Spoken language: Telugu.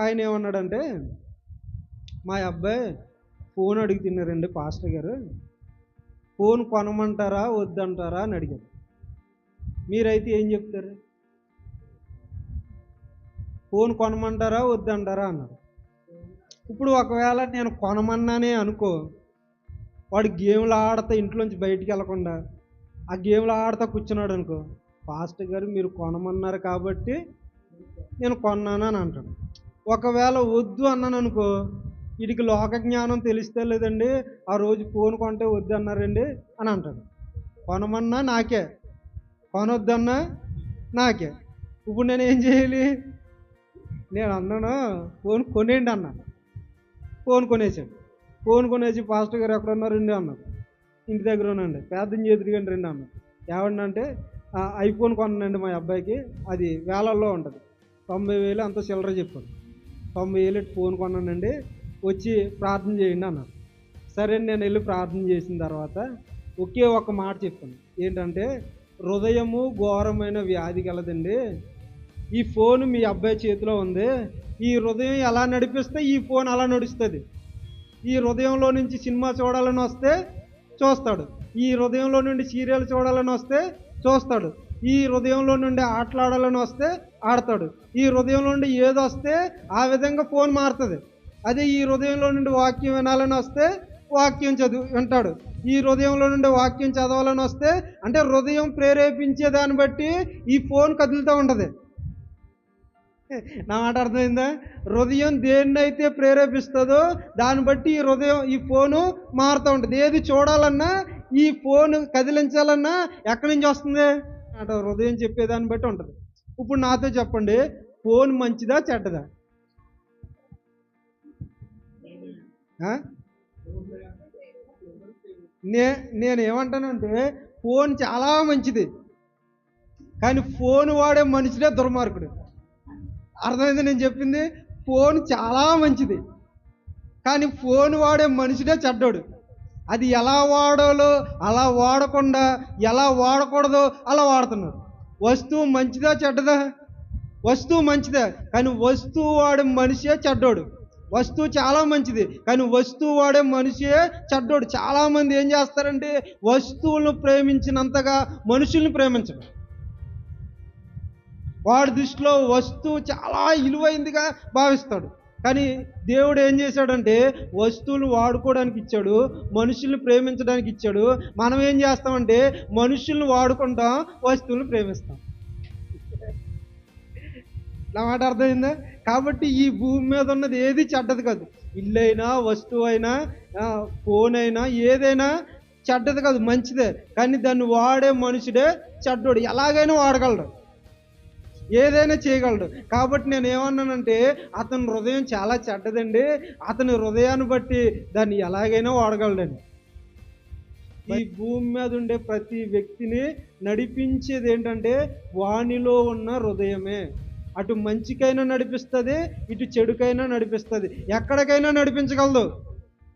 ఆయన ఏమన్నాడంటే, మా అబ్బాయి ఫోన్ అడుగుతున్నారండి పాస్టర్ గారు, ఫోన్ కొనమంటారా వద్దంటారా అని అడిగారు. మీరైతే ఏం చెప్తారు? ఫోన్ కొనమంటారా వద్దంటారా అన్నారు. ఇప్పుడు ఒకవేళ నేను కొనమన్నానే అనుకో, వాడు గేమ్లు ఆడుతా ఇంట్లోంచి బయటికి వెళ్ళకుండా ఆ గేమ్లు ఆడుతా కూర్చున్నాడు అనుకో, పాస్టర్ గారు మీరు కొనమన్నారు కాబట్టి నేను కొన్నాను అని అంటాడు. ఒకవేళ వద్దు అన్నాను అనుకో, వీడికి లోక జ్ఞానం తెలిస్తే లేదండి, ఆ రోజు ఫోన్ కొంటే వద్దు అన్నారండి అని అంటాడు. కొనమన్నా నాకే, కొనొద్దన్నా నాకే. ఇప్పుడు నేను ఏం చేయాలి? నేను అన్నాను ఫోన్ కొనేయండి అన్నాను. ఫోన్ కొనేసాడు. ఫోన్ కొనేసి పాస్టర్ గారు ఎక్కడ ఉన్నారు రండి అన్నారు. ఇంటి దగ్గర ఉన్నాండి, ప్రార్థన చేతురుగండి రండి అన్నారు. ఏమంటే ఐఫోన్ కొన్నానండి మా అబ్బాయికి, అది వేలల్లో ఉంటుంది, 90,000 అంత చిల్లర చెప్పాడు. 90,000 ఫోన్ కొన్నానండి, వచ్చి ప్రార్థన చేయండి అన్నారు. సరే నేను వెళ్ళి ప్రార్థన చేసిన తర్వాత ఒకే ఒక మాట చెప్పాను, ఏంటంటే హృదయము ఘోరమైన వ్యాధి కలదండి, ఈ ఫోన్ మీ అబ్బాయి చేతిలో ఉంది, ఈ హృదయం ఎలా నడిపిస్తే ఈ ఫోన్ అలా నడుస్తుంది. ఈ హృదయంలో నుంచి సినిమా చూడాలని వస్తే చూస్తాడు, ఈ హృదయంలో నుండి సీరియల్ చూడాలని వస్తే చూస్తాడు, ఈ హృదయంలో నుండి ఆటలాడాలని వస్తే ఆడతాడు, ఈ హృదయంలో నుండి ఏది వస్తే ఆ విధంగా ఫోన్ మారుతుంది. అదే ఈ హృదయంలో నుండి వాక్యం వినాలని వస్తే వాక్యం వింటాడు, ఈ హృదయంలో నుండి వాక్యం చదవాలని వస్తే, అంటే హృదయం ప్రేరేపించే దాన్ని బట్టి ఈ ఫోన్ కదులుతూ ఉంటుంది. నా మాట అర్థమైందా? హృదయం దేన్నైతే ప్రేరేపిస్తుందో దాన్ని బట్టి ఈ హృదయం ఈ ఫోను మారుతూ ఉంటుంది. ఏది చూడాలన్నా ఈ ఫోన్ కదిలించాలన్నా ఎక్కడి నుంచి వస్తుంది అంటే హృదయం చెప్పేదాన్ని బట్టి ఉంటుంది. ఇప్పుడు నాతో చెప్పండి, ఫోన్ మంచిదా చెడ్డదా? నేనేమంటానంటే ఫోన్ చాలా మంచిది, కానీ ఫోన్ వాడే మనిషినే దుర్మార్గుడు. అర్థమైంది నేను చెప్పింది? ఫోన్ చాలా మంచిది, కానీ ఫోన్ వాడే మనిషినే చెడ్డోడు. అది ఎలా వాడాలో అలా వాడకుండా, ఎలా వాడకూడదో అలా వాడుతున్నారు. వస్తువు మంచిదా చెడ్డదా? వస్తువు మంచిదే, కానీ వస్తువు వాడే మనిషే చెడ్డోడు. వస్తువు చాలా మంచిది, కానీ వస్తువు వాడే మనిషే చెడ్డోడు. చాలామంది ఏం చేస్తారంటే వస్తువులను ప్రేమించినంతగా మనుషుల్ని ప్రేమించడం. వాడి దృష్టిలో వస్తువు చాలా విలువైందిగా భావిస్తాడు. కానీ దేవుడు ఏం చేశాడంటే వస్తువులు వాడుకోవడానికి ఇచ్చాడు, మనుషుల్ని ప్రేమించడానికి ఇచ్చాడు. మనం ఏం చేస్తామంటే మనుషుల్ని వాడుకుంటాం, వస్తువులను ప్రేమిస్తాం. నా మాట అర్థమైందా? కాబట్టి ఈ భూమి మీద ఉన్నది ఏది చెడ్డది కాదు. ఇల్లైనా, వస్తువు అయినా, ఫోన్ అయినా, ఏదైనా చెడ్డది కాదు, మంచిదే. కానీ దాన్ని వాడే మనుషుడే చెడ్డోడు. ఎలాగైనా వాడగలడు, ఏదైనా చేయగలడు. కాబట్టి నేను ఏమన్నానంటే అతని హృదయం చాలా చెడ్డదండి, అతని హృదయాన్ని బట్టి దాన్ని ఎలాగైనా వాడగలడండి. ఈ భూమి మీద ఉండే ప్రతి వ్యక్తిని నడిపించేది ఏంటంటే వానిలో ఉన్న హృదయమే. అటు మంచికైనా నడిపిస్తుంది, ఇటు చెడుకైనా నడిపిస్తుంది, ఎక్కడికైనా నడిపించగలదు.